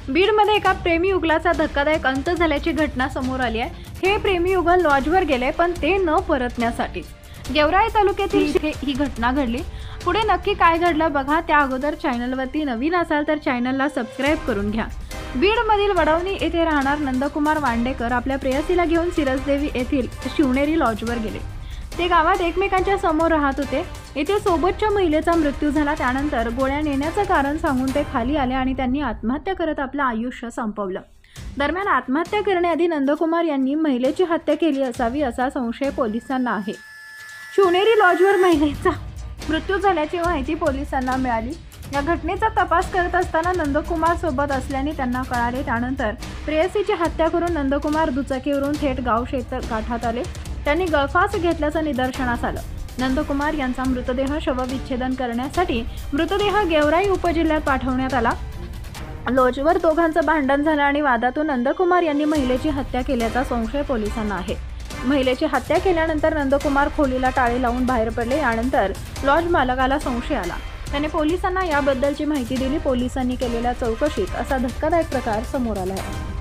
बीडमध्ये एका प्रेमी युगलाचा धक्कादायक अंत झाल्याची घटना समोर आली आहे। हे प्रेमी युगल लॉजवर गेले पण ते न परतण्यासाठी। गेवराई तालुक्यातील ही घटना घडली। पुढे नक्की काय घडलं बघा। त्या अगोदर चॅनलवरती नवीन असाल तर चॅनलला सबस्क्राइब करून घ्या। बीडमधील वडवणी येथे राहणार नंदकुमार वांडेकर आपल्या प्रेयसीला घेऊन सिरसदेवी येथील शिवनेरी लॉजवर गेले। ते गावात एकमेकांच्या समोर राहत होते। येथे सोबतच्या महिलेचा मृत्यू झाला। त्यानंतर गोळ्या नेण्याचं कारण सांगून ते खाली आले आणि त्यांनी आत्महत्या करत आपलं आयुष्य संपवलं। दरम्यान आत्महत्या करण्याआधी नंदकुमार यांनी महिलेची हत्या केली असावी असा संशय पोलिसांना आहे। शिवनेरी लॉजवर महिलेचा मृत्यू झाल्याची माहिती पोलिसांना मिळाली। या घटनेचा तपास करत असताना नंदकुमार सोबत असल्याने त्यांना कळाले। त्यानंतर प्रेयसीची हत्या करून नंदकुमार दुचाकीवरून थेट गाव शेत गाठात आले। त्यांनी गळफास घेतल्याचं निदर्शनास आलं। नंदकुमार यांचा मृतदेह शवविच्छेदन करण्यासाठी मृतदेह गेवराई उपजिल्ह्यात पाठवण्यात आला। लॉजवर दोघांचं भांडण झालं आणि वादातून नंदकुमार यांनी महिलेची हत्या केल्याचा संशय पोलिसांना आहे। महिलेची हत्या केल्यानंतर नंदकुमार खोलीला टाळे लावून बाहेर पडले। यानंतर लॉज मालकाला संशय आला। त्याने पोलिसांना याबद्दलची माहिती दिली। पोलिसांनी केलेल्या चौकशीत असा धक्कादायक प्रकार समोर आला आहे।